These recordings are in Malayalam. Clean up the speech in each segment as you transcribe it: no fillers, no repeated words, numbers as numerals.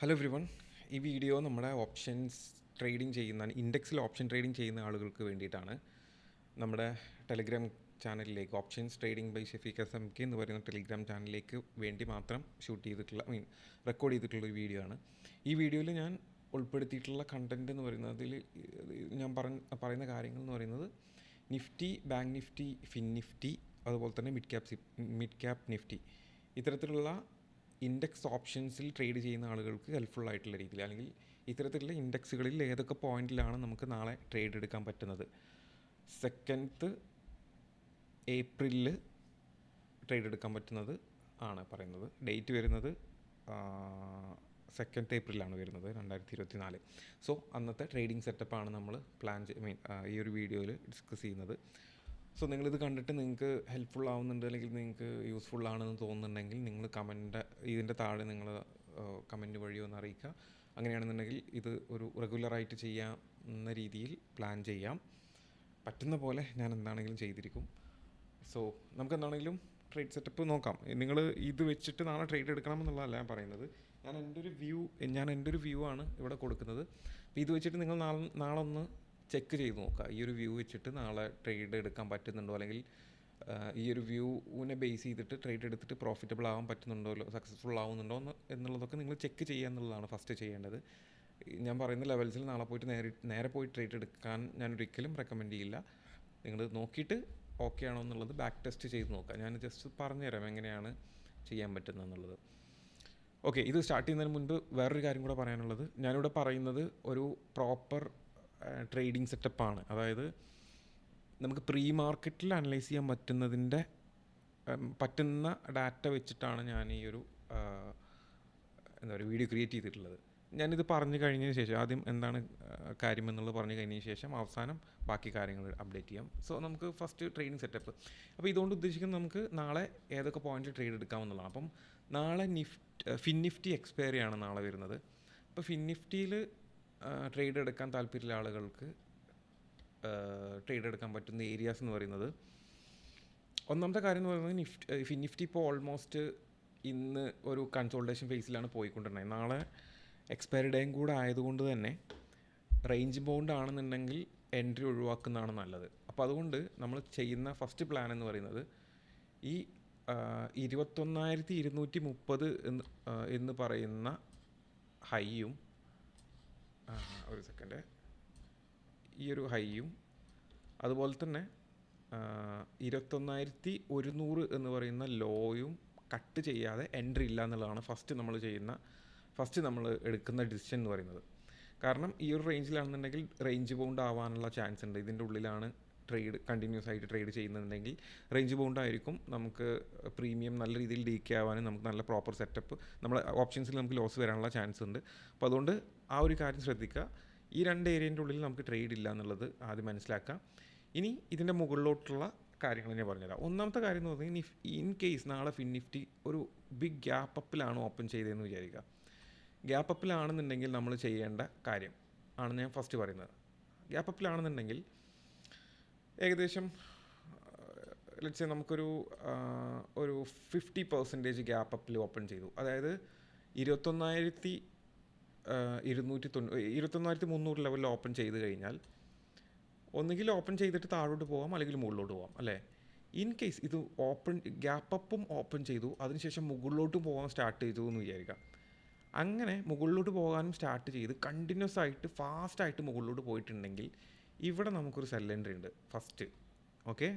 Hello everyone. ഈ വീഡിയോ നമ്മുടെ ഓപ്ഷൻസ് ട്രേഡിംഗ് ചെയ്യുന്ന ഇൻഡെക്സിൽ ഓപ്ഷൻ ട്രേഡിംഗ് ചെയ്യുന്ന ആളുകൾക്ക് വേണ്ടിയിട്ടാണ്. നമ്മുടെ ടെലിഗ്രാം ചാനലിലേക്ക് options trading by Shefeeq SMK എന്ന് പറയുന്ന ടെലിഗ്രാം ചാനലിലേക്ക് വേണ്ടി മാത്രം ഷൂട്ട് ചെയ്തിട്ടുള്ള റെക്കോർഡ് ചെയ്തിട്ടുള്ള ഒരു വീഡിയോ ആണ്. ഈ വീഡിയോയിൽ ഞാൻ ഉൾപ്പെടുത്തിയിട്ടുള്ള കണ്ടൻറ്റ് എന്ന് പറയുന്നതിൽ ഞാൻ പറയുന്ന കാര്യങ്ങൾ എന്ന് പറയുന്നത് Nifty, bank Nifty, fin Nifty, അതുപോലെ തന്നെ മിഡ് ക്യാപ് നിഫ്റ്റി, ഇത്തരത്തിലുള്ള ഇൻഡെക്സ് ഓപ്ഷൻസിൽ ട്രേഡ് ചെയ്യുന്ന ആളുകൾക്ക് ഹെൽപ്ഫുൾ ആയിട്ടുള്ള രീതിയിൽ, അല്ലെങ്കിൽ ഇത്തരത്തിലുള്ള ഇൻഡെക്സുകളിൽ ഏതൊക്കെ പോയിന്റിലാണ് നമുക്ക് നാളെ ട്രേഡ് എടുക്കാൻ പറ്റുന്നത്. 2 ഏപ്രിലിൽ ട്രേഡ് എടുക്കാൻ പറ്റുന്നത് ആണ് പറയുന്നത്. ഡേറ്റ് വരുന്നത് 2 ഏപ്രിലാണ് വരുന്നത് 2024. സോ അന്നത്തെ ട്രേഡിംഗ് സെറ്റപ്പാണ് നമ്മൾ ഈ ഒരു വീഡിയോയിൽ ഡിസ്കസ് ചെയ്യുന്നത്. സോ നിങ്ങളിത് കണ്ടിട്ട് നിങ്ങൾക്ക് ഹെൽപ്ഫുൾ ആവുന്നുണ്ട്, അല്ലെങ്കിൽ നിങ്ങൾക്ക് യൂസ്ഫുൾ ആണെന്ന് തോന്നുന്നുണ്ടെങ്കിൽ നിങ്ങൾ ഇതിൻ്റെ താഴെ നിങ്ങൾ കമൻറ്റ് വഴി ഒന്ന് അറിയിക്കുക. അങ്ങനെയാണെന്നുണ്ടെങ്കിൽ ഇത് ഒരു റെഗുലറായിട്ട് ചെയ്യാവുന്ന രീതിയിൽ പ്ലാൻ ചെയ്യാം. പറ്റുന്ന പോലെ ഞാൻ എന്താണെങ്കിലും ചെയ്തിരിക്കും. സോ നമുക്ക് എന്താണെങ്കിലും ട്രേഡ് സെറ്റപ്പ് നോക്കാം. നിങ്ങൾ ഇത് വെച്ചിട്ട് നാളെ ട്രേഡ് എടുക്കണമെന്നുള്ളതല്ല ഞാൻ പറയുന്നത്. ഞാൻ എൻ്റെ ഒരു വ്യൂ ആണ് ഇവിടെ കൊടുക്കുന്നത്. അപ്പോൾ ഇത് വെച്ചിട്ട് നിങ്ങൾ നാളെ ഒന്ന് ചെക്ക് ചെയ്ത് നോക്കുക. ഈ ഒരു വ്യൂ വെച്ചിട്ട് നാളെ ട്രേഡ് എടുക്കാൻ പറ്റുന്നുണ്ടോ, അല്ലെങ്കിൽ ഈ ഒരു വ്യൂവിനെ ബേസ് ചെയ്തിട്ട് ട്രേഡ് എടുത്തിട്ട് പ്രോഫിറ്റബിൾ ആവാൻ പറ്റുന്നുണ്ടോ, സക്സസ്ഫുൾ ആവുന്നുണ്ടോ എന്നുള്ളതൊക്കെ നിങ്ങൾ ചെക്ക് ചെയ്യുക എന്നുള്ളതാണ് ഫസ്റ്റ് ചെയ്യേണ്ടത്. ഞാൻ പറയുന്ന ലെവൽസിൽ നാളെ പോയിട്ട് നേരെ പോയി ട്രേഡ് എടുക്കാൻ ഞാൻ ഒരിക്കലും റെക്കമെൻഡ് ചെയ്യില്ല. നിങ്ങൾ നോക്കിയിട്ട് ഓക്കെ ആണോ എന്നുള്ളത് ബാക്ക് ടെസ്റ്റ് ചെയ്ത് നോക്കുക. ഞാൻ ജസ്റ്റ് പറഞ്ഞുതരാം എങ്ങനെയാണ് ചെയ്യാൻ പറ്റുന്നത് എന്നുള്ളത്. ഓക്കെ, ഇത് സ്റ്റാർട്ട് ചെയ്യുന്നതിന് മുൻപ് വേറൊരു കാര്യം കൂടെ പറയാനുള്ളത്, ഞാനിവിടെ പറയുന്നത് ഒരു പ്രോപ്പർ ട്രേഡിംഗ് സെറ്റപ്പാണ്. അതായത് നമുക്ക് പ്രീ മാർക്കറ്റിൽ അനലൈസ് ചെയ്യാൻ പറ്റുന്ന ഡാറ്റ വെച്ചിട്ടാണ് ഞാൻ ഈ ഒരു വീഡിയോ ക്രിയേറ്റ് ചെയ്തിട്ടുള്ളത്. ഞാനിത് പറഞ്ഞു കഴിഞ്ഞതിന് ശേഷം, ആദ്യം എന്താണ് കാര്യം എന്നുള്ളത് പറഞ്ഞു കഴിഞ്ഞതിന് ശേഷം അവസാനം ബാക്കി കാര്യങ്ങൾ അപ്ഡേറ്റ് ചെയ്യാം. സോ നമുക്ക് ഫസ്റ്റ് ട്രേഡിംഗ് സെറ്റപ്പ്. അപ്പോൾ ഇതുകൊണ്ട് ഉദ്ദേശിക്കുന്നത് നമുക്ക് നാളെ ഏതൊക്കെ പോയിന്റിൽ ട്രേഡ് എടുക്കാമെന്നുള്ളതാണ്. അപ്പം നാളെ ഫിൻ നിഫ്റ്റി എക്സ്പയറി ആണ് നാളെ വരുന്നത്. അപ്പോൾ ഫിൻ നിഫ്റ്റിയിൽ ട്രേഡ് എടുക്കാൻ താല്പര്യമുള്ള ആളുകൾക്ക് ട്രേഡ് എടുക്കാൻ പറ്റുന്ന ഏരിയാസ് എന്ന് പറയുന്നത്, ഒന്നാമത്തെ കാര്യം എന്ന് പറയുന്നത് ഫിൻ നിഫ്റ്റി ഇപ്പോൾ ഓൾമോസ്റ്റ് ഇന്ന് ഒരു കൺസോൾട്ടേഷൻ ഫേസിലാണ് പോയിക്കൊണ്ടിരുന്നത്. നാളെ എക്സ്പയറി ഡേയും കൂടെ ആയതുകൊണ്ട് തന്നെ റേഞ്ച് ബൗണ്ട് ആണെന്നുണ്ടെങ്കിൽ എൻട്രി ഒഴിവാക്കുന്നതാണ് നല്ലത്. അപ്പോൾ അതുകൊണ്ട് നമ്മൾ ചെയ്യുന്ന ഫസ്റ്റ് പ്ലാൻ എന്ന് പറയുന്നത് ഈ 21,230 എന്ന് പറയുന്ന ഹൈയും, ഒരു സെക്കൻഡ്, ഈ ഒരു ഹൈയും അതുപോലെ തന്നെ 21,100 എന്ന് പറയുന്ന ലോയും കട്ട് ചെയ്യാതെ എൻട്രി ഇല്ല എന്നുള്ളതാണ് ഫസ്റ്റ് നമ്മൾ എടുക്കുന്ന ഡിസിഷൻ എന്ന് പറയുന്നത്. കാരണം ഈ ഒരു റേഞ്ചിലാണെന്നുണ്ടെങ്കിൽ റേഞ്ച് ബൗണ്ട് ആവാനുള്ള ചാൻസ് ഉണ്ട്. ഇതിൻ്റെ ഉള്ളിലാണ് ട്രേഡ് കണ്ടിന്യൂസ് ആയിട്ട് ട്രേഡ് ചെയ്യുന്നുണ്ടെങ്കിൽ റേഞ്ച് ബൗണ്ട് ആയിരിക്കും. നമുക്ക് പ്രീമിയം നല്ല രീതിയിൽ ഡീക്കെ ആവാനും നമുക്ക് നല്ല പ്രോപ്പർ സെറ്റപ്പ്, നമ്മുടെ ഓപ്ഷൻസിൽ നമുക്ക് ലോസ് വരാനുള്ള ചാൻസ് ഉണ്ട്. അപ്പോൾ അതുകൊണ്ട് ആ ഒരു കാര്യം ശ്രദ്ധിക്കുക. ഈ 2 ഏരിയൻ്റെ ഉള്ളിൽ നമുക്ക് ട്രേഡ് ഇല്ല എന്നുള്ളത് ആദ്യം മനസ്സിലാക്കാം. ഇനി ഇതിൻ്റെ മുകളിലോട്ടുള്ള കാര്യങ്ങൾ ഞാൻ പറഞ്ഞുതരാം. ഒന്നാമത്തെ കാര്യം എന്ന് പറഞ്ഞാൽ, ഇൻ കേസ് നാളെ ഫിൻ നിഫ്റ്റി ഒരു ബിഗ് ഗ്യാപ്പ് അപ്പിലാണ് ഓപ്പൺ ചെയ്തതെന്ന് വിചാരിക്കുക. ഗ്യാപ്പ് അപ്പിലാണെന്നുണ്ടെങ്കിൽ നമ്മൾ ചെയ്യേണ്ട കാര്യം ആണ് ഞാൻ ഫസ്റ്റ് പറയുന്നത്. ഗ്യാപ്പ് അപ്പിലാണെന്നുണ്ടെങ്കിൽ ഏകദേശം നമുക്കൊരു 50% ഗ്യാപ്പ് അപ്പിൽ ഓപ്പൺ ചെയ്തു. അതായത് 21,300 ലെവലിൽ ഓപ്പൺ ചെയ്ത് കഴിഞ്ഞാൽ ഒന്നുകിൽ ഓപ്പൺ ചെയ്തിട്ട് താഴോട്ട് പോകാം, അല്ലെങ്കിൽ മുകളിലോട്ട് പോകാം, അല്ലേ? ഇൻ കേസ് ഇത് ഗ്യാപ്പ് അപ്പും ഓപ്പൺ ചെയ്തു, അതിനുശേഷം മുകളിലോട്ടും പോകാൻ സ്റ്റാർട്ട് ചെയ്തു എന്ന് വിചാരിക്കാം. അങ്ങനെ മുകളിലോട്ട് പോകാനും സ്റ്റാർട്ട് ചെയ്ത് കണ്ടിന്യൂസ് ആയിട്ട് ഫാസ്റ്റായിട്ട് മുകളിലോട്ട് പോയിട്ടുണ്ടെങ്കിൽ ഇവിടെ നമുക്കൊരു സെൽ എൻട്രി ഉണ്ട് ഫസ്റ്റ്. ഓക്കെ,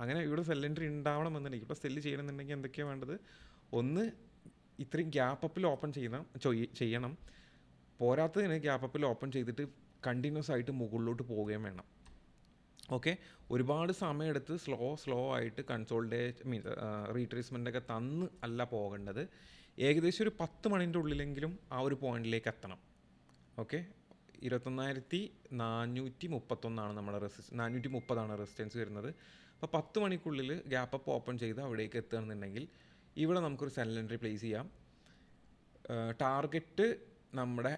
അങ്ങനെ ഇവിടെ സെൽ എൻട്രി ഉണ്ടാവണമെന്നുണ്ടെങ്കിൽ, ഇപ്പോൾ സെല്ല് ചെയ്യണമെന്നുണ്ടെങ്കിൽ എന്തൊക്കെയാണ് വേണ്ടത്? ഒന്ന്, ഇത്രയും ഗ്യാപ്പ് അപ്പിൽ ഓപ്പൺ ചെയ്യണം. പോരാത്തതിന് ഗ്യാപ്പ് അപ്പിൽ ഓപ്പൺ ചെയ്തിട്ട് കണ്ടിന്യൂസ് ആയിട്ട് മുകളിലോട്ട് പോവുകയും വേണം. ഓക്കെ, ഒരുപാട് സമയമെടുത്ത് സ്ലോ ആയിട്ട് റീട്രേസ്മെൻ്റൊക്കെ തന്ന് അല്ല പോകേണ്ടത്. ഏകദേശം ഒരു 10 മണിൻ്റെ ഉള്ളിലെങ്കിലും ആ ഒരു പോയിന്റിലേക്ക് എത്തണം. ഓക്കെ, 21,431 നമ്മുടെ 430 റെസിസ്റ്റൻസ് വരുന്നത്. അപ്പോൾ 10 മണിക്കുള്ളിൽ ഗ്യാപ്പ് അപ്പ് ഓപ്പൺ ചെയ്ത് അവിടേക്ക് എത്തുകയാണെന്നുണ്ടെങ്കിൽ ഇവിടെ നമുക്കൊരു സെൽ എൻട്രി പ്ലേസ് ചെയ്യാം. ടാർഗറ്റ് നമ്മുടെ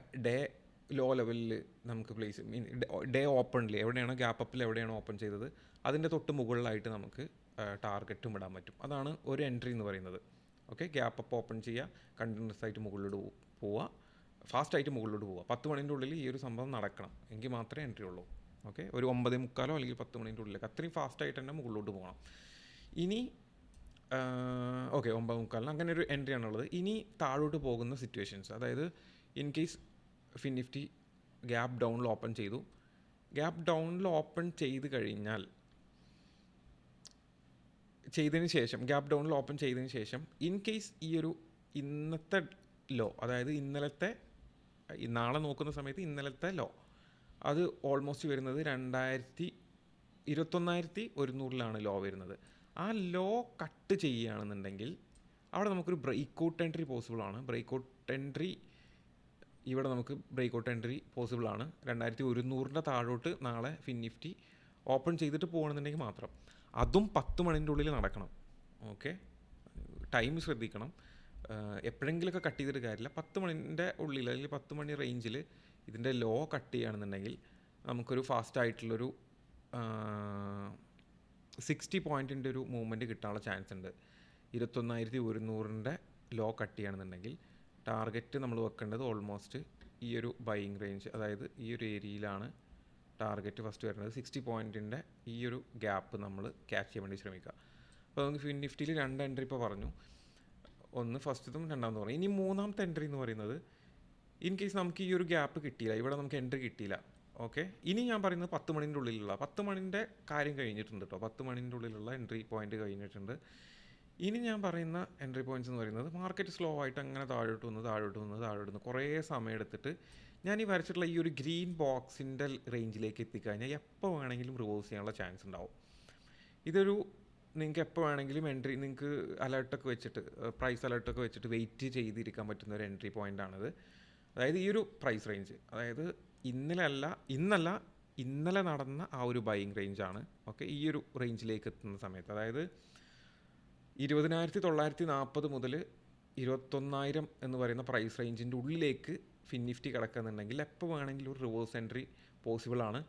ലോ ലെവലിൽ നമുക്ക് ഡേ ഓപ്പണിൽ എവിടെയാണോ ഗ്യാപ്പ് അപ്പിൽ എവിടെയാണോ ഓപ്പൺ ചെയ്തത് അതിൻ്റെ തൊട്ട് മുകളിലായിട്ട് നമുക്ക് ടാർഗറ്റും ഇടാൻ പറ്റും. അതാണ് ഒരു എൻട്രി എന്ന് പറയുന്നത്. ഓക്കെ, ഗ്യാപ്പ് അപ്പ് ഓപ്പൺ ചെയ്യുക, കണ്ടിന്യൂസ് ആയിട്ട് മുകളിലോട്ട് പോവുക, ഫാസ്റ്റായിട്ട് മുകളിലോട്ട് പോവുക. 10 മണിൻ്റെ ഉള്ളിൽ ഈ ഒരു സംഭവം നടക്കണം എങ്കിൽ മാത്രമേ എൻട്രി ഉള്ളൂ. ഓക്കെ, ഒരു 9:45 അല്ലെങ്കിൽ 10 മണിൻ്റെ ഉള്ളിലേക്ക് അത്രയും ഫാസ്റ്റായിട്ട് തന്നെ മുകളിലോട്ട് പോകണം. ഇനി ഓക്കെ 9:45 അങ്ങനെ ഒരു എൻട്രി ആണുള്ളത്. ഇനി താഴോട്ട് പോകുന്ന സിറ്റുവേഷൻസ്, അതായത് in case fin Nifty gap ഡൗണിൽ ഓപ്പൺ ചെയ്തു, ഗ്യാപ്പ് ഡൗണിൽ ഓപ്പൺ ചെയ്തതിന് ശേഷം ഗ്യാപ്പ് ഡൗണിൽ ഓപ്പൺ ചെയ്തതിന് ശേഷം ഇൻ കേസ് ഈ ഒരു ഇന്നത്തെ ലോ, അതായത് നാളെ നോക്കുന്ന സമയത്ത് ഇന്നലത്തെ ലോ അത് ഓൾമോസ്റ്റ് വരുന്നത് 21,100 ലോ വരുന്നത്. ആ ലോ കട്ട് ചെയ്യുകയാണെന്നുണ്ടെങ്കിൽ അവിടെ നമുക്കൊരു ബ്രേക്ക് ഔട്ട് എൻട്രി പോസിബിൾ ആണ്. ഇവിടെ നമുക്ക് ബ്രേക്ക് ഔട്ട് എൻട്രി പോസിബിൾ ആണ്. 2100 താഴോട്ട് നാളെ ഫിൻ നിഫ്റ്റി ഓപ്പൺ ചെയ്തിട്ട് പോകണമെന്നുണ്ടെങ്കിൽ മാത്രം. അതും 10 മണിൻ്റെ ഉള്ളിൽ നടക്കണം. ഓക്കെ, ടൈം ശ്രദ്ധിക്കണം. എപ്പോഴെങ്കിലുമൊക്കെ കട്ട് ചെയ്തിട്ട് കാര്യമില്ല. 10 മണിൻ്റെ ഉള്ളിൽ അല്ലെങ്കിൽ 10 മണി റേഞ്ചിൽ ഇതിൻ്റെ ലോ കട്ട് ചെയ്യുകയാണെന്നുണ്ടെങ്കിൽ നമുക്കൊരു ഫാസ്റ്റായിട്ടുള്ളൊരു 60 പോയിൻറ്റിൻ്റെ ഒരു മൂവ്മെൻറ്റ് കിട്ടാനുള്ള ചാൻസ് ഉണ്ട്. 21,100 ലോ കട്ട് ചെയ്യുകയാണെന്നുണ്ടെങ്കിൽ ടാർഗറ്റ് നമ്മൾ വെക്കേണ്ടത് ഓൾമോസ്റ്റ് ഈ ഒരു ബൈയിങ് റേഞ്ച്, അതായത് ഈ ഒരു ഏരിയയിലാണ് ടാർഗറ്റ് ഫസ്റ്റ് വരുന്നത്. 60 പോയിൻറ്റിൻ്റെ ഈ ഒരു ഗ്യാപ്പ് നമ്മൾ ക്യാച്ച് ചെയ്യാൻ വേണ്ടി ശ്രമിക്കുക. അപ്പോൾ നമുക്ക് ഫിൻ നിഫ്റ്റിയിൽ 2 എൻട്രി ഇപ്പോൾ പറഞ്ഞു. ഒന്ന് ഫസ്റ്റത്തും രണ്ടാമതും പറഞ്ഞു. ഇനി മൂന്നാമത്തെ എൻട്രി എന്ന് പറയുന്നത് ഇൻ കേസ് നമുക്ക് ഈ ഒരു ഗ്യാപ്പ് കിട്ടിയില്ല, ഇവിടെ നമുക്ക് എൻട്രി കിട്ടിയില്ല. ഓക്കെ, ഇനി ഞാൻ പറയുന്നത് 10 മണിൻ്റെ ഉള്ളിലുള്ള 10 മണിൻ്റെ കാര്യം കഴിഞ്ഞിട്ടുണ്ട് കേട്ടോ. 10 മണിൻ്റെ ഉള്ളിലുള്ള എൻട്രി പോയിൻ്റ് കഴിഞ്ഞിട്ടുണ്ട്. ഇനി ഞാൻ പറയുന്ന എൻട്രി പോയിൻറ്റ്സ് എന്ന് പറയുന്നത് മാർക്കറ്റ് സ്ലോ ആയിട്ട് അങ്ങനെ താഴോട്ട് വന്ന് കുറേ സമയം എടുത്തിട്ട് ഞാൻ ഈ വരച്ചിട്ടുള്ള ഈ ഒരു ഗ്രീൻ ബോക്സിൻ്റെ റേഞ്ചിലേക്ക് എത്തിക്കഴിഞ്ഞാൽ എപ്പോൾ വേണമെങ്കിലും റിവേഴ്സ് ചെയ്യാനുള്ള ചാൻസ് ഉണ്ടാവും. ഇതൊരു നിങ്ങൾക്ക് എപ്പോൾ വേണമെങ്കിലും എൻട്രി, നിങ്ങൾക്ക് അലേർട്ടൊക്കെ വെച്ചിട്ട് പ്രൈസ് അലേർട്ടൊക്കെ വെച്ചിട്ട് വെയിറ്റ് ചെയ്തിരിക്കാൻ പറ്റുന്ന ഒരു എൻട്രി പോയിൻ്റാണിത്. അതായത് ഈ ഒരു പ്രൈസ് റേഞ്ച്, അതായത് ഇന്നലെ നടന്ന ആ ഒരു ബൈയിങ് റേഞ്ചാണ്. ഓക്കെ, ഈ ഒരു റേഞ്ചിലേക്ക് എത്തുന്ന സമയത്ത്, അതായത് 20,940 മുതൽ 21,000 എന്ന് പറയുന്ന പ്രൈസ് റേഞ്ചിൻ്റെ ഉള്ളിലേക്ക് ഫിൻ നിഫ്റ്റി കിടക്കുന്നുണ്ടെങ്കിൽ എപ്പോൾ വേണമെങ്കിലും ഒരു റിവേഴ്സ് എൻട്രി പോസിബിൾ ആണ്.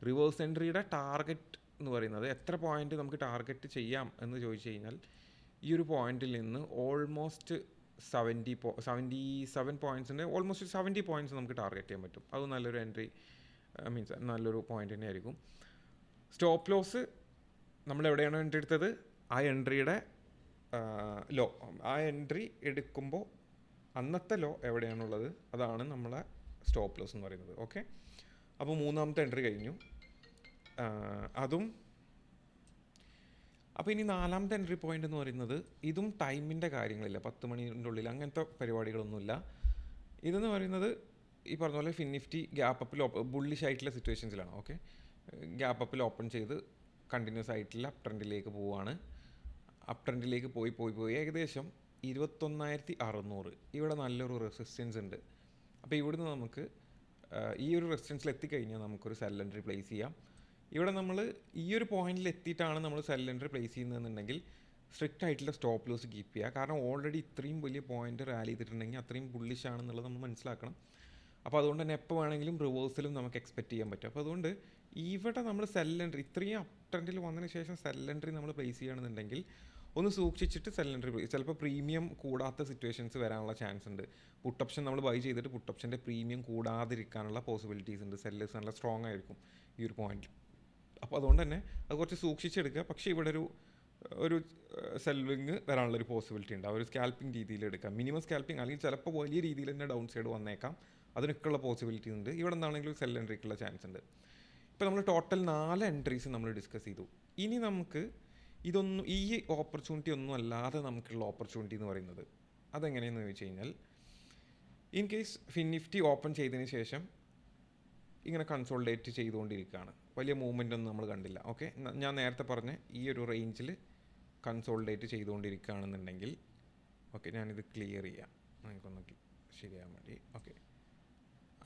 റിവേഴ്സ് എൻട്രിയുടെ ടാർഗറ്റ് എന്ന് പറയുന്നത് എത്ര പോയിൻ്റ് നമുക്ക് ടാർഗറ്റ് ചെയ്യാം എന്ന് ചോദിച്ചു കഴിഞ്ഞാൽ ഈ ഒരു പോയിന്റിൽ നിന്ന് ഓൾമോസ്റ്റ് 77 പോയിൻറ്റ്സിൻ്റെ ഓൾമോസ്റ്റ് 70 പോയിൻറ്റ്സ് നമുക്ക് ടാർഗറ്റ് ചെയ്യാൻ പറ്റും. അത് നല്ലൊരു എൻട്രി, മീൻസ് നല്ലൊരു പോയിൻ്റ് തന്നെ ആയിരിക്കും. സ്റ്റോപ്പ് ലോസ് നമ്മൾ എവിടെയാണോ എൻട്രി എടുത്തത് ആ എൻട്രിയുടെ ലോ, ആ എൻട്രി എടുക്കുമ്പോൾ അന്നത്തെ ലോ എവിടെയാണുള്ളത് അതാണ് നമ്മളെ സ്റ്റോപ്പ് ലോസ് എന്ന് പറയുന്നത്. ഓക്കെ, അപ്പോൾ മൂന്നാമത്തെ എൻട്രി കഴിഞ്ഞു. അപ്പോൾ ഇനി നാലാമത്തെ എൻട്രി പോയിൻ്റ് എന്ന് പറയുന്നത് ഇതും ടൈമിൻ്റെ കാര്യങ്ങളില്ല, 10 മണിൻ്റെ ഉള്ളിൽ അങ്ങനത്തെ പരിപാടികളൊന്നുമില്ല. ഇതെന്ന് പറയുന്നത് ഈ പറഞ്ഞ പോലെ ഫിൻ നിഫ്റ്റി ഗ്യാപ്പ് അപ്പിൽ ബുള്ളിഷ് ആയിട്ടുള്ള സിറ്റുവേഷൻസിലാണ്. ഓക്കെ, ഗ്യാപ്പ് അപ്പിൽ ഓപ്പൺ ചെയ്ത് കണ്ടിന്യൂസ് ആയിട്ടുള്ള അപ് ട്രെൻഡിലേക്ക് പോവുകയാണ്. അപ് ട്രെൻഡിലേക്ക് പോയി ഏകദേശം 21,600 ഇവിടെ നല്ലൊരു റെസിസ്റ്റൻസ് ഉണ്ട്. അപ്പോൾ ഇവിടുന്ന് നമുക്ക് ഈ ഒരു റെസിസ്റ്റൻസിൽ എത്തിക്കഴിഞ്ഞാൽ നമുക്കൊരു സെൽ എൻട്രി പ്ലേസ് ചെയ്യാം. ഇവിടെ നമ്മൾ ഈ ഒരു പോയിന്റിൽ എത്തിയിട്ടാണ് നമ്മൾ സെൽ എൻട്രി പ്ലേസ് ചെയ്യുന്നതെന്നുണ്ടെങ്കിൽ സ്ട്രിക്റ്റ് ആയിട്ടുള്ള സ്റ്റോപ്പ് ലോസ് കീപ്പ് ചെയ്യുക. കാരണം ഓൾറെഡി ഇത്രയും വലിയ പോയിന്റ് റാലി ചെയ്തിട്ടുണ്ടെങ്കിൽ അത്രയും ബുള്ളിഷ് ആണെന്നുള്ളത് നമ്മൾ മനസ്സിലാക്കണം. അപ്പോൾ അതുകൊണ്ട് തന്നെ എപ്പോൾ വേണമെങ്കിലും റിവേഴ്സലും നമുക്ക് എക്സ്പെക്റ്റ് ചെയ്യാൻ പറ്റും. അപ്പോൾ അതുകൊണ്ട് ഇവിടെ നമ്മൾ സെൽ എൻട്രി ഇത്രയും അപ് ട്രെൻഡിൽ വന്നതിന് ശേഷം സെൽ എൻട്രി നമ്മൾ പ്ലേസ് ചെയ്യുകയാണെന്നുണ്ടെങ്കിൽ ഒന്ന് സൂക്ഷിച്ചിട്ട് സെൽ എൻട്രി, ചിലപ്പോൾ പ്രീമിയം കൂടാത്ത സിറ്റുവേഷൻസ് വരാനുള്ള ചാൻസ് ഉണ്ട്. പുട്ട് ഓപ്ഷൻ നമ്മൾ ബൈ ചെയ്തിട്ട് പുട്ട് ഓപ്ഷൻ്റെ പ്രീമിയം കൂടാതിരിക്കാനുള്ള പോസിബിലിറ്റീസ് ഉണ്ട്. സെല്ലേഴ്സ് നല്ല സ്ട്രോങ് ആയിരിക്കും ഈ ഒരു പോയിന്റ്. അപ്പോൾ അതുകൊണ്ട് തന്നെ അത് കുറച്ച് സൂക്ഷിച്ചെടുക്കുക. പക്ഷേ ഇവിടെ ഒരു സെല്ലിങ് വരാനുള്ളൊരു പോസിബിലിറ്റി ഉണ്ട്. ആ ഒരു സ്കാൽപ്പിംഗ് രീതിയിൽ എടുക്കാം, മിനിമം സ്കാൽപ്പിംഗ്, അല്ലെങ്കിൽ ചിലപ്പോൾ വലിയ രീതിയിൽ തന്നെ ഡൗൺ സൈഡ് വന്നേക്കാം. അതിനൊക്കെയുള്ള പോസിബിലിറ്റി ഉണ്ട്. ഇവിടെ നിന്നാണെങ്കിലും സെൽ എൻട്രിക്കുള്ള ചാൻസ് ഉണ്ട്. ഇപ്പോൾ നമ്മൾ ടോട്ടൽ 4 എൻട്രീസ് നമ്മൾ ഡിസ്കസ് ചെയ്തു. ഇനി നമുക്ക് ഈ ഓപ്പർച്യൂണിറ്റി ഒന്നും അല്ലാതെ നമുക്കുള്ള ഓപ്പർച്യൂണിറ്റി എന്ന് പറയുന്നത് അതെങ്ങനെയെന്ന് ചോദിച്ചു കഴിഞ്ഞാൽ, in case fin Nifty open ചെയ്തതിന് ശേഷം ഇങ്ങനെ കൺസോൾഡേറ്റ് ചെയ്തുകൊണ്ടിരിക്കുകയാണ്, വലിയ മൂവ്മെൻ്റ് ഒന്നും നമ്മൾ കണ്ടില്ല. ഓക്കെ, ഞാൻ നേരത്തെ പറഞ്ഞ ഈ ഒരു റേഞ്ചിൽ കൺസോൾഡേറ്റ് ചെയ്തുകൊണ്ടിരിക്കുകയാണെന്നുണ്ടെങ്കിൽ, ഓക്കെ ഞാനിത് ക്ലിയർ ചെയ്യാം നമുക്കൊന്ന് ശരിയാകാൻ വേണ്ടി. ഓക്കെ,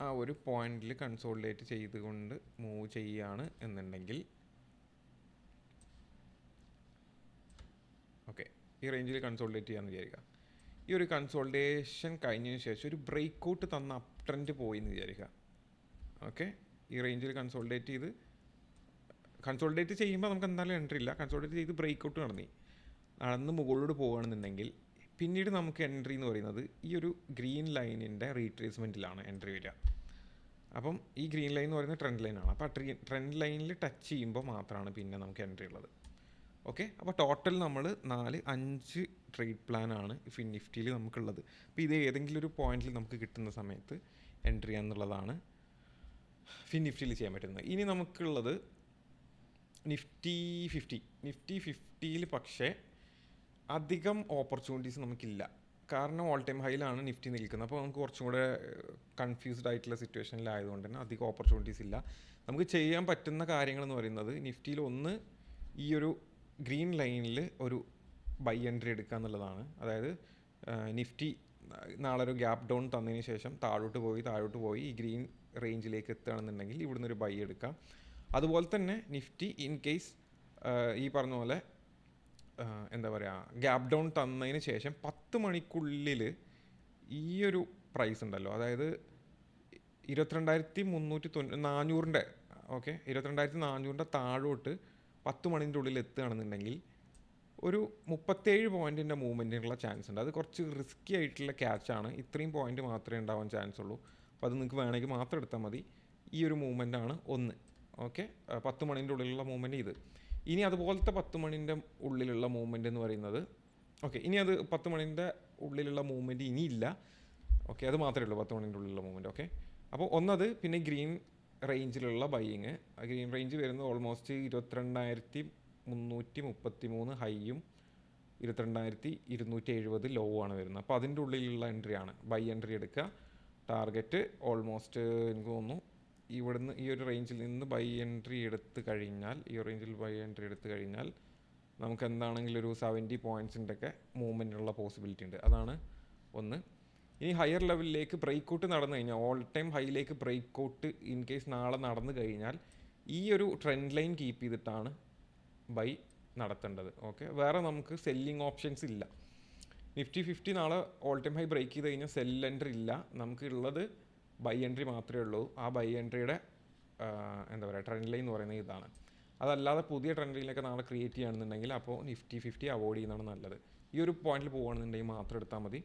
ആ ഒരു പോയിന്റിൽ കൺസോൾഡേറ്റ് ചെയ്തുകൊണ്ട് മൂവ് ചെയ്യുകയാണ് എന്നുണ്ടെങ്കിൽ, ഓക്കെ ഈ റേഞ്ചിൽ കൺസോൾഡേറ്റ് ചെയ്യാമെന്ന് വിചാരിക്കുക. ഈ ഒരു കൺസോൾട്ടേഷൻ കഴിഞ്ഞതിന് ശേഷം ഒരു ബ്രേക്ക് ഔട്ട് തന്ന അപ് ട്രെൻഡ് പോയി എന്ന് വിചാരിക്കുക. ഓക്കെ, ഈ റേഞ്ചിൽ കൺസോൾട്ടേറ്റ് ചെയ്യുമ്പോൾ നമുക്ക് എന്തായാലും എൻട്രി ഇല്ല. കൺസോൾട്ടേറ്റ് ചെയ്ത് ബ്രേക്ക് ഔട്ട് നടന്ന് മുകളിലോട്ട് പോകുകയാണെന്നുണ്ടെങ്കിൽ പിന്നീട് നമുക്ക് എൻട്രി എന്ന് പറയുന്നത് ഈ ഒരു ഗ്രീൻ ലൈനിൻ്റെ റീട്രേസ്മെൻറ്റിലാണ് എൻട്രി വരിക. അപ്പം ഈ ഗ്രീൻ ലൈൻ എന്ന് പറയുന്നത് ട്രെൻഡ് ലൈനാണ്. അപ്പോൾ ആ ട്രെൻഡ് ലൈനിൽ ടച്ച് ചെയ്യുമ്പോൾ മാത്രമാണ് പിന്നെ നമുക്ക് എൻട്രി ഉള്ളത്. ഓക്കെ, അപ്പോൾ ടോട്ടൽ നമ്മൾ 5 ട്രേഡ് പ്ലാനാണ് ഫിൻ നിഫ്റ്റിയിൽ നമുക്കുള്ളത്. അപ്പോൾ ഇത് ഏതെങ്കിലും ഒരു പോയിന്റിൽ നമുക്ക് കിട്ടുന്ന സമയത്ത് എൻട്രി എന്നുള്ളതാണ് ഫിൻ നിഫ്റ്റിയിൽ ചെയ്യാൻ പറ്റുന്നത്. ഇനി നമുക്കുള്ളത് നിഫ്റ്റി 50യിൽ പക്ഷേ അധികം ഓപ്പർച്യൂണിറ്റീസ് നമുക്കില്ല. കാരണം ഓൾ ടൈം ഹൈയിലാണ് നിഫ്റ്റി നിൽക്കുന്നത്. അപ്പോൾ നമുക്ക് കുറച്ചും കൂടെ കൺഫ്യൂസ്ഡ് ആയിട്ടുള്ള സിറ്റുവേഷനിലായതുകൊണ്ട് തന്നെ അധികം ഓപ്പർച്യൂണിറ്റീസ് ഇല്ല. നമുക്ക് ചെയ്യാൻ പറ്റുന്ന കാര്യങ്ങളെന്ന് പറയുന്നത് നിഫ്റ്റിയിൽ ഒന്ന് ഈ ഒരു ഗ്രീൻ ലൈനിൽ ഒരു ബൈ എൻട്രി എടുക്കുക എന്നുള്ളതാണ്. അതായത് നിഫ്റ്റി നാളെ ഒരു ഗ്യാപ്പ് ഡൗൺ തന്നതിന് ശേഷം താഴോട്ട് പോയി ഈ ഗ്രീൻ റേഞ്ചിലേക്ക് എത്തുകയാണെന്നുണ്ടെങ്കിൽ ഇവിടുന്ന് ഒരു ബൈ എടുക്കാം. അതുപോലെ തന്നെ നിഫ്റ്റി ഇൻ കേസ് ഈ പറഞ്ഞ പോലെ എന്താ പറയുക ഗ്യാപ്പ് ഡൗൺ തന്നതിന് ശേഷം 10 മണിക്കുള്ളിൽ ഈ ഒരു പ്രൈസ് ഉണ്ടല്ലോ, അതായത് 22,400 ഓക്കെ 22,400 താഴോട്ട് 10 മണിൻ്റെ ഉള്ളിൽ എത്തുകയാണെന്നുണ്ടെങ്കിൽ ഒരു 37 പോയിൻറ്റിൻ്റെ മൂവ്മെൻറ്റിനുള്ള ചാൻസ് ഉണ്ട്. അത് കുറച്ച് റിസ്ക്കി ആയിട്ടുള്ള ക്യാച്ചാണ്. ഇത്രയും പോയിൻറ്റ് മാത്രമേ ഉണ്ടാവാൻ ചാൻസ് ഉള്ളൂ. അപ്പോൾ അത് നിങ്ങൾക്ക് വേണമെങ്കിൽ മാത്രം എടുത്താൽ മതി. ഈ ഒരു മൂവ്മെൻറ്റാണ് ഒന്ന്. ഓക്കെ, 10 മണിൻ്റെ ഉള്ളിലുള്ള മൂവ്മെൻറ്റ് ഇത്. ഇനി അതുപോലത്തെ 10 മണിൻ്റെ ഉള്ളിലുള്ള മൂവ്മെൻറ്റ് എന്ന് പറയുന്നത് ഓക്കെ, ഇനി അത് 10 മണിൻ്റെ ഉള്ളിലുള്ള മൂവ്മെൻറ്റ് ഇനിയില്ല. ഓക്കെ, അത് മാത്രമേ ഉള്ളൂ 10 മണിൻ്റെ ഉള്ളിലുള്ള മൂവ്മെൻറ്റ്. ഓക്കെ, അപ്പോൾ ഒന്നത് പിന്നെ ഗ്രീൻ റേഞ്ചിലുള്ള ബൈയിങ്. ഗ്രീൻ റേഞ്ച് വരുന്നത് ഓൾമോസ്റ്റ് 22,333 ഹൈയും 22,270 ലോ ആണ് വരുന്നത്. അപ്പോൾ അതിൻ്റെ ഉള്ളിലുള്ള എൻട്രിയാണ് ബൈ എൻട്രി എടുക്കുക. ടാർഗറ്റ് ഓൾമോസ്റ്റ് എനിക്ക് തോന്നുന്നു ഇവിടുന്ന് ഈ ഒരു റേഞ്ചിൽ നിന്ന് ബൈ എൻട്രി എടുത്ത് കഴിഞ്ഞാൽ നമുക്ക് എന്താണെങ്കിലും ഒരു 70 പോയിൻറ്റ്സിൻ്റെ ഒക്കെ മൂവ്മെൻറ്റിനുള്ള പോസിബിലിറ്റി ഉണ്ട്. അതാണ് ഒന്ന്. ഇനി ഹയർ ലെവലിലേക്ക് ബ്രേക്ക് ഔട്ട് നടന്നു കഴിഞ്ഞാൽ ഓൾ ടൈം ഹൈയിലേക്ക് ബ്രേക്ക് ഔട്ട് ഇൻ കേസ് നാളെ നടന്നു കഴിഞ്ഞാൽ ഈ ഒരു ട്രെൻഡ് ലൈൻ കീപ്പ് ചെയ്തിട്ടാണ് ബൈ നടത്തേണ്ടത്. ഓക്കെ, വേറെ നമുക്ക് സെല്ലിങ് ഓപ്ഷൻസ് ഇല്ല. നിഫ്റ്റി 50 നാളെ ഓൾ ടൈം ഹൈ ബ്രേക്ക് ചെയ്ത് കഴിഞ്ഞാൽ സെൽ എൻട്രി ഇല്ല. നമുക്ക് ഉള്ളത് ബൈ എൻട്രി മാത്രമേ ഉള്ളൂ. ആ ബൈ എൻട്രിയുടെ എന്താ പറയുക ട്രെൻഡ് ലൈൻ എന്ന് പറയുന്നത് ഇതാണ്. അതല്ലാതെ പുതിയ ട്രെൻഡ് ലൈനൊക്കെ നാളെ ക്രിയേറ്റ് ചെയ്യുകയാണെന്നുണ്ടെങ്കിൽ അപ്പോൾ നിഫ്റ്റി 50 അവോയ്ഡ് ചെയ്യുന്നതാണ് നല്ലത്. ഈ ഒരു പോയിന്റിൽ പോകുകയാണെന്നുണ്ടെങ്കിൽ മാത്രം എടുത്താൽ മതി.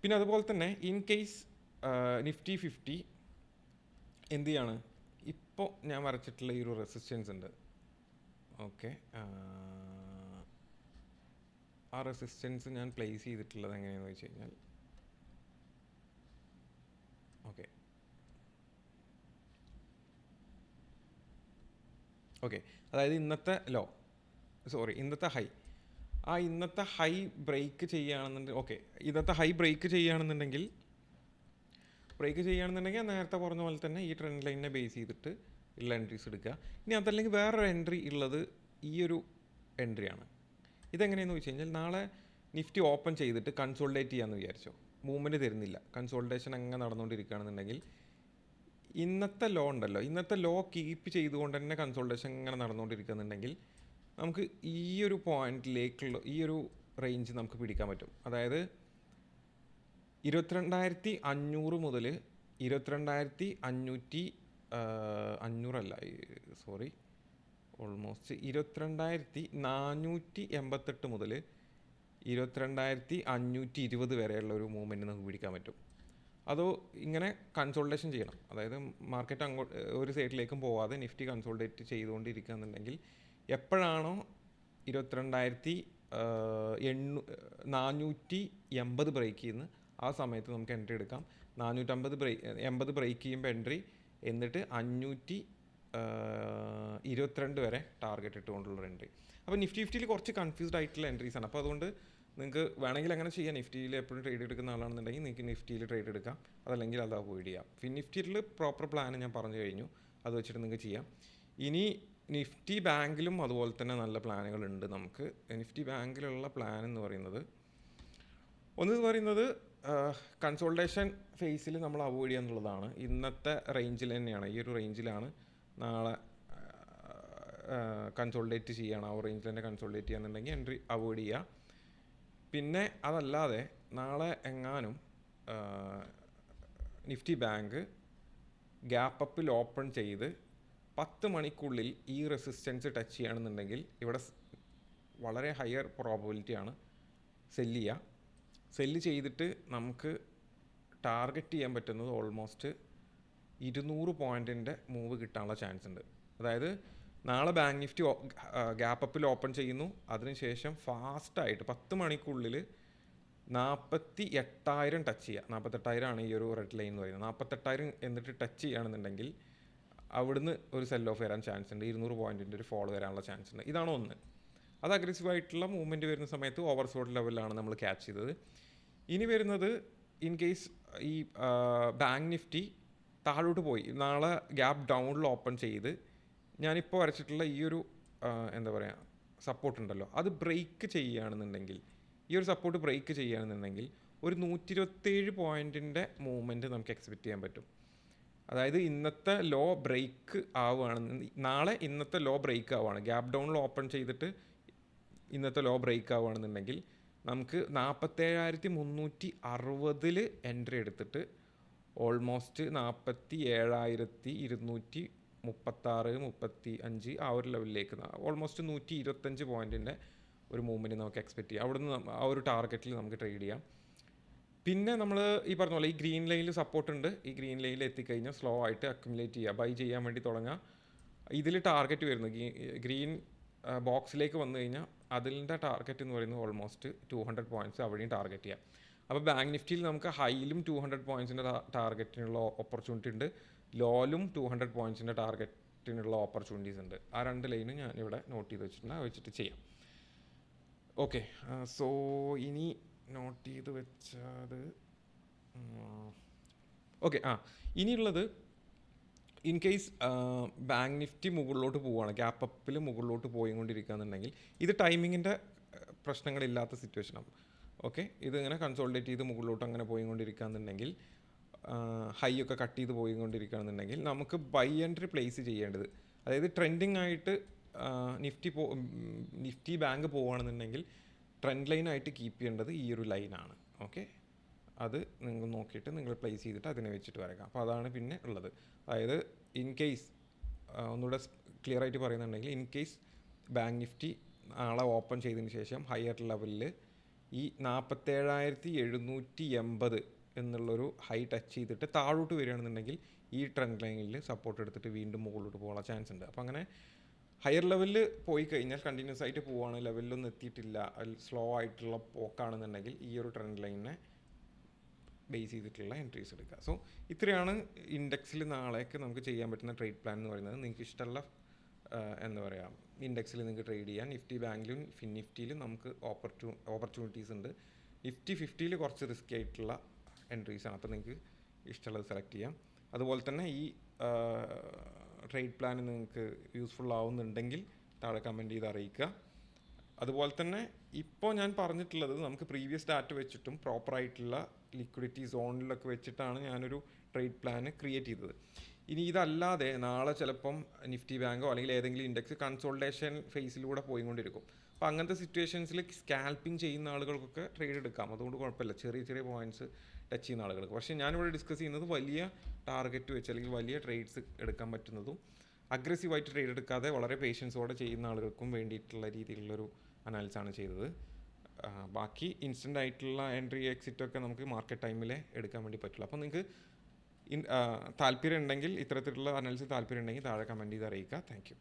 പിന്നെ അതുപോലെ തന്നെ ഇൻ കേസ് നിഫ്റ്റി 50 എന്ത് ചെയ്യാണ്, ഇപ്പോൾ ഞാൻ വരച്ചിട്ടുള്ള ഈ ഒരു റെസിസ്റ്റൻസ് ഉണ്ട്. ഓക്കെ, ആ റെസിസ്റ്റൻസ് ഞാൻ പ്ലേസ് ചെയ്തിട്ടുള്ളത് എങ്ങനെയാണെന്ന് വെച്ച് കഴിഞ്ഞാൽ ഓക്കെ അതായത് ഇന്നത്തെ ഹൈ, ആ ഇന്നത്തെ ഹൈ ബ്രേക്ക് ചെയ്യുകയാണെന്നുണ്ടെങ്കിൽ നേരത്തെ പറഞ്ഞ പോലെ തന്നെ ഈ ട്രെൻഡ് ലൈനിനെ ബേസ് ചെയ്തിട്ട് ഉള്ള എൻട്രീസ് എടുക്കുക. ഇനി അതല്ലെങ്കിൽ വേറൊരു എൻട്രി ഉള്ളത് ഈ ഒരു എൻട്രിയാണ്. ഇതെങ്ങനെയെന്ന് വെച്ച് കഴിഞ്ഞാൽ നാളെ നിഫ്റ്റി ഓപ്പൺ ചെയ്തിട്ട് കൺസോൾഡേറ്റ് ചെയ്യാമെന്ന് വിചാരിച്ചോ, മൂവ്മെൻറ്റ് തരുന്നില്ല, കൺസോൾട്ടേഷൻ അങ്ങനെ നടന്നുകൊണ്ടിരിക്കുകയാണെന്നുണ്ടെങ്കിൽ ഇന്നത്തെ ലോ കീപ്പ് ചെയ്തുകൊണ്ട് തന്നെ കൺസോൾട്ടേഷൻ ഇങ്ങനെ നടന്നുകൊണ്ടിരിക്കുന്നുണ്ടെങ്കിൽ നമുക്ക് ഈ ഒരു പോയിന്റിലേക്കുള്ള ഈ ഒരു റേഞ്ച് നമുക്ക് പിടിക്കാൻ പറ്റും. അതായത് 22,500 മുതൽ 22,488 മുതൽ 22,520 വരെയുള്ള ഒരു മൂവ്മെൻറ്റ് നമുക്ക് പിടിക്കാൻ പറ്റും. അതോ ഇങ്ങനെ കൺസോൾട്ടേഷൻ ചെയ്യണം, അതായത് മാർക്കറ്റ് ഒരു സൈഡിലേക്കും പോവാതെ നിഫ്റ്റി കൺസോൾട്ടേറ്റ് ചെയ്തുകൊണ്ടിരിക്കുകയെന്നുണ്ടെങ്കിൽ എപ്പോഴാണോ 22,480 ബ്രേക്ക് ചെയ്യുന്നത് ആ സമയത്ത് നമുക്ക് എൻട്രി എടുക്കാം. 480 ബ്രേക്ക് ചെയ്യുമ്പോൾ എൻട്രി, എന്നിട്ട് 522 വരെ ടാർഗറ്റ് ഇട്ടുകൊണ്ടുള്ള എൻട്രി. അപ്പോൾ നിഫ്റ്റി 50യിൽ കുറച്ച് കൺഫ്യൂസ്ഡ് ആയിട്ടുള്ള എൻട്രീസാണ്. അപ്പോൾ അതുകൊണ്ട് നിങ്ങൾക്ക് വേണമെങ്കിൽ അങ്ങനെ ചെയ്യാം. നിഫ്റ്റിയിൽ എപ്പോഴും ട്രേഡ് എടുക്കുന്ന ആളാണെന്നുണ്ടെങ്കിൽ നിങ്ങൾക്ക് നിഫ്റ്റിയിൽ ട്രേഡ് എടുക്കാം, അതല്ലെങ്കിൽ അത് അവോയ്ഡ് ചെയ്യാം. നിഫ്റ്റിയിൽ പ്രോപ്പർ പ്ലാൻ ഞാൻ പറഞ്ഞു കഴിഞ്ഞു, അത് വെച്ചിട്ട് നിങ്ങൾക്ക് ചെയ്യാം. ഇനി നിഫ്റ്റി ബാങ്കിലും അതുപോലെ തന്നെ നല്ല പ്ലാനുകളുണ്ട് നമുക്ക്. നിഫ്റ്റി ബാങ്കിലുള്ള പ്ലാൻ എന്ന് പറയുന്നത് കൺസോൾട്ടേഷൻ ഫേസിൽ നമ്മൾ അവോയ്ഡ് ചെയ്യുക എന്നുള്ളതാണ്. ഇന്നത്തെ റേഞ്ചിൽ തന്നെയാണ്, ഈ ഒരു റേഞ്ചിലാണ് നാളെ കൺസോൾട്ടേറ്റ് ചെയ്യുകയാണ്. ആ റേഞ്ചിൽ തന്നെ കൺസോൾട്ടേറ്റ് ചെയ്യുകയാണെന്നുണ്ടെങ്കിൽ എൻട്രി അവോയ്ഡ് ചെയ്യുക. പിന്നെ അതല്ലാതെ നാളെ എങ്ങാനും നിഫ്റ്റി ബാങ്ക് ഗ്യാപ്പ് അപ്പിൽ ഓപ്പൺ ചെയ്ത് 10 മണിക്കുള്ളിൽ ഈ റെസിസ്റ്റൻസ് ടച്ച് ചെയ്യുകയാണെന്നുണ്ടെങ്കിൽ ഇവിടെ വളരെ ഹയർ പ്രോബബിലിറ്റിയാണ് സെല്ല് ചെയ്യുക. സെല്ല് ചെയ്തിട്ട് നമുക്ക് ടാർഗറ്റ് ചെയ്യാൻ പറ്റുന്നത് ഓൾമോസ്റ്റ് 200 പോയിൻറ്റിൻ്റെ മൂവ് കിട്ടാനുള്ള ചാൻസ് ഉണ്ട്. അതായത് നാളെ ബാങ്ക് നിഫ്റ്റി ഗ്യാപ്പ് അപ്പിൽ ഓപ്പൺ ചെയ്യുന്നു, അതിനുശേഷം ഫാസ്റ്റായിട്ട് 10 മണിക്കുള്ളിൽ 48,000 ടച്ച് ചെയ്യുക. 48,000 ആണ് ഈ ഒരു റെഡ് ലൈൻ എന്ന് പറയുന്നത്. 48,000 എന്നിട്ട് ടച്ച് ചെയ്യുകയാണെന്നുണ്ടെങ്കിൽ അവിടുന്ന് ഒരു സെൽ ഓഫ് വരാൻ ചാൻസ് ഉണ്ട്, 200 പോയിൻറ്റിൻ്റെ ഒരു ഫോൾ വരാനുള്ള ചാൻസ് ഉണ്ട്. ഇതാണ് ഒന്ന്. അത് അഗ്രസീവായിട്ടുള്ള മൂവ്മെൻറ്റ് വരുന്ന സമയത്ത് ഓവർസോൾഡ് ലെവലിലാണ് നമ്മൾ ക്യാച്ച് ചെയ്തത്. ഇനി വരുന്നത് ഇൻ കേസ് ഈ ബാങ്ക് നിഫ്റ്റി താഴോട്ട് പോയി നാളെ ഗ്യാപ്പ് ഡൗണിൽ ഓപ്പൺ ചെയ്ത് ഞാനിപ്പോൾ വരച്ചിട്ടുള്ള ഈ ഒരു എന്താ പറയുക സപ്പോർട്ട് ഉണ്ടല്ലോ, അത് ബ്രേക്ക് ചെയ്യുകയാണെന്നുണ്ടെങ്കിൽ, ഈ ഒരു സപ്പോർട്ട് ബ്രേക്ക് ചെയ്യുകയാണെന്നുണ്ടെങ്കിൽ ഒരു 127 പോയിൻറ്റിൻ്റെ മൂവ്മെൻറ്റ് നമുക്ക് എക്സ്പെക്റ്റ് ചെയ്യാൻ പറ്റും. അതായത് ഇന്നത്തെ ലോ ബ്രേക്ക് ആവുകയാണെന്ന്, നാളെ ഇന്നത്തെ ലോ ബ്രേക്ക് ആവുകയാണ്, ഗ്യാപ്പ് ഡൗണിൽ ഓപ്പൺ ചെയ്തിട്ട് ഇന്നത്തെ ലോ ബ്രേക്ക് ആവുകയാണെന്നുണ്ടെങ്കിൽ നമുക്ക് 47,360 എൻട്രി എടുത്തിട്ട് ഓൾമോസ്റ്റ് 47,236-35 ആ ഒരു ലെവലിലേക്ക് ഓൾമോസ്റ്റ് 125 പോയിൻറ്റിൻ്റെ ഒരു മൂവ്മെൻറ്റ് നമുക്ക് എക്സ്പെക്റ്റ് ചെയ്യാം. അവിടുന്ന് ആ ഒരു ടാർഗറ്റിൽ നമുക്ക് ട്രേഡ് ചെയ്യാം. പിന്നെ നമ്മൾ ഈ പറഞ്ഞ പോലെ ഈ ഗ്രീൻ ലൈനിൽ സപ്പോർട്ട് ഉണ്ട്, ഈ ഗ്രീൻ ലൈനിൽ എത്തിക്കഴിഞ്ഞാൽ സ്ലോ ആയിട്ട് അക്യുമുലേറ്റ് ചെയ്യുക, ബൈ ചെയ്യാൻ വേണ്ടി തുടങ്ങുക. ഇതിൽ ടാർഗറ്റ് വരുന്നത് ഗ്രീൻ ബോക്സിലേക്ക് വന്നു കഴിഞ്ഞാൽ അതിൻ്റെ ടാർഗറ്റ് എന്ന് പറയുന്നത് ഓൾമോസ്റ്റ് 200 പോയിൻറ്റ്സ് അവിടെയും ടാർഗറ്റ് ചെയ്യാം. അപ്പോൾ ബാങ്ക് നിഫ്റ്റിയിൽ നമുക്ക് ഹൈയിലും 200 പോയിൻറ്റ്സിൻ്റെ ടാർഗറ്റിനുള്ള ഓപ്പർച്യൂണിറ്റി ഉണ്ട്, ലോയിലും 200 പോയിൻറ്റ്സിൻ്റെ ടാർഗറ്റിനുള്ള ഓപ്പർച്യൂണിറ്റീസ് ഉണ്ട്. ആ രണ്ട് ലൈനും ഞാനിവിടെ നോട്ട് ചെയ്ത് വെച്ചിട്ടുണ്ട്, അത് വെച്ചിട്ട് ചെയ്യാം. ഓക്കെ, സോ ഇനി നോട്ട് ചെയ്ത് വെച്ചത് ഓക്കെ. ഇനിയുള്ളത് ഇൻ കേസ് ബാങ്ക് നിഫ്റ്റി മുകളിലോട്ട് പോവുകയാണ്, ഗ്യാപ്പ് അപ്പിൽ മുകളിലോട്ട് പോയിക്കൊണ്ടിരിക്കുകയെന്നുണ്ടെങ്കിൽ ഇത് ടൈമിങ്ങിൻ്റെ പ്രശ്നങ്ങളില്ലാത്ത സിറ്റുവേഷനാണ്. ഓക്കെ, ഇതിങ്ങനെ കൺസോൾട്ടേറ്റ് ചെയ്ത് മുകളിലോട്ട് അങ്ങനെ പോയിക്കൊണ്ടിരിക്കുകയെന്നുണ്ടെങ്കിൽ, ഹൈ ഒക്കെ കട്ട് ചെയ്ത് പോയിക്കൊണ്ടിരിക്കുകയാണെന്നുണ്ടെങ്കിൽ നമുക്ക് ബൈ എൻട്രി പ്ലേസ് ചെയ്യേണ്ടത്, അതായത് ട്രെൻഡിങ് ആയിട്ട് നിഫ്റ്റി ബാങ്ക് പോവുകയാണെന്നുണ്ടെങ്കിൽ ട്രെൻഡ് ലൈനായിട്ട് കീപ്പ് ചെയ്യേണ്ടത് ഈ ഒരു ലൈനാണ്. ഓക്കെ, അത് നിങ്ങൾ നോക്കിയിട്ട് നിങ്ങൾ പ്ലേസ് ചെയ്തിട്ട് അതിനെ വെച്ചിട്ട് വരയ്ക്കാം. അപ്പോൾ അതാണ് പിന്നെ ഉള്ളത്. അതായത് ഇൻ കേസ് ഒന്നുകൂടെ ക്ലിയർ ആയിട്ട് പറയുന്നുണ്ടെങ്കിൽ, ഇൻ കേസ് ബാങ്ക് നിഫ്റ്റി നാളെ ഓപ്പൺ ചെയ്തതിന് ശേഷം ഹയർ ലെവലിൽ ഈ 47,780 എന്നുള്ളൊരു ഹൈ ടച്ച് ചെയ്തിട്ട് താഴോട്ട് വരികയാണെന്നുണ്ടെങ്കിൽ ഈ ട്രെൻഡ് ലൈനിൽ സപ്പോർട്ട് എടുത്തിട്ട് വീണ്ടും മുകളിലോട്ട് പോകാനുള്ള ചാൻസ് ഉണ്ട്. അപ്പോൾ അങ്ങനെ ഹയർ ലെവലിൽ പോയി കഴിഞ്ഞാൽ കണ്ടിന്യൂസ് ആയിട്ട് പോവുകയാണ്, ലെവലിലൊന്നും എത്തിയിട്ടില്ല, സ്ലോ ആയിട്ടുള്ള പോക്കാണെന്നുണ്ടെങ്കിൽ ഈ ഒരു ട്രെൻഡ് ലൈനിനെ ബേസ് ചെയ്തിട്ടുള്ള എൻട്രീസ് എടുക്കുക. സോ ഇത്രയാണ് ഇൻഡെക്സിൽ നാളേക്ക് നമുക്ക് ചെയ്യാൻ പറ്റുന്ന ട്രേഡ് പ്ലാൻ എന്ന് പറയുന്നത്. നിങ്ങൾക്ക് ഇഷ്ടമുള്ള എന്താ പറയുക ഇൻഡെക്സിൽ നിങ്ങൾക്ക് ട്രേഡ് ചെയ്യാൻ, നിഫ്റ്റി ബാങ്കിലും ഫിൻ നിഫ്റ്റിയിലും നമുക്ക് ഓപ്പർച്യൂണിറ്റീസ് ഉണ്ട്. നിഫ്റ്റി 50യിൽ കുറച്ച് റിസ്കി ആയിട്ടുള്ള എൻട്രീസാണ്, അപ്പോൾ നിങ്ങൾക്ക് ഇഷ്ടമുള്ളത് സെലക്ട് ചെയ്യാം. അതുപോലെ തന്നെ ഈ ട്രേഡ് പ്ലാൻ നിങ്ങൾക്ക് യൂസ്ഫുൾ ആവുന്നുണ്ടെങ്കിൽ താഴെ കമൻറ്റ് ചെയ്ത് അറിയിക്കുക. അതുപോലെ തന്നെ ഇപ്പോൾ ഞാൻ പറഞ്ഞിട്ടുള്ളത് നമുക്ക് പ്രീവിയസ് ഡാറ്റ വെച്ചിട്ടും പ്രോപ്പറായിട്ടുള്ള ലിക്വിഡിറ്റി സോണിലൊക്കെ വെച്ചിട്ടാണ് ഞാനൊരു ട്രേഡ് പ്ലാന് ക്രിയേറ്റ് ചെയ്തത്. ഇനി ഇതല്ലാതെ നാളെ ചിലപ്പം നിഫ്റ്റി ബാങ്കോ അല്ലെങ്കിൽ ഏതെങ്കിലും ഇൻഡെക്സ് കൺസോൾട്ടേഷൻ ഫേസിലൂടെ പോയിക്കൊണ്ടിരിക്കും. അപ്പോൾ അങ്ങനത്തെ സിറ്റുവേഷൻസിൽ സ്കാൽപ്പിംഗ് ചെയ്യുന്ന ആളുകൾക്കൊക്കെ ട്രേഡ് എടുക്കാം, അതുകൊണ്ട് കുഴപ്പമില്ല, ചെറിയ ചെറിയ പോയിൻറ്റ്സ് ടച്ച് ചെയ്യുന്ന ആളുകൾക്ക്. പക്ഷേ ഞാനിവിടെ ഡിസ്കസ് ചെയ്യുന്നത് വലിയ ടാർഗറ്റ് വെച്ച് അല്ലെങ്കിൽ വലിയ ട്രേഡ്സ് എടുക്കാൻ പറ്റുന്നതും അഗ്രസീവായിട്ട് ട്രേഡ് എടുക്കാതെ വളരെ പേഷ്യൻസോടെ ചെയ്യുന്ന ആളുകൾക്കും വേണ്ടിയിട്ടുള്ള രീതിയിലുള്ളൊരു അനാലിസാണ് ചെയ്തത്. ബാക്കി ഇൻസ്റ്റൻ്റ് ആയിട്ടുള്ള എൻട്രി എക്സിറ്റൊക്കെ നമുക്ക് മാർക്കറ്റ് ടൈമിലേ എടുക്കാൻ വേണ്ടി പറ്റുള്ളൂ. അപ്പോൾ നിങ്ങൾക്ക് താല്പര്യം ഉണ്ടെങ്കിൽ, ഇത്തരത്തിലുള്ള അനാലിസിസ് താല്പര്യം ഉണ്ടെങ്കിൽ താഴെ കമൻറ്റ് ചെയ്ത് അറിയിക്കുക. Thank you.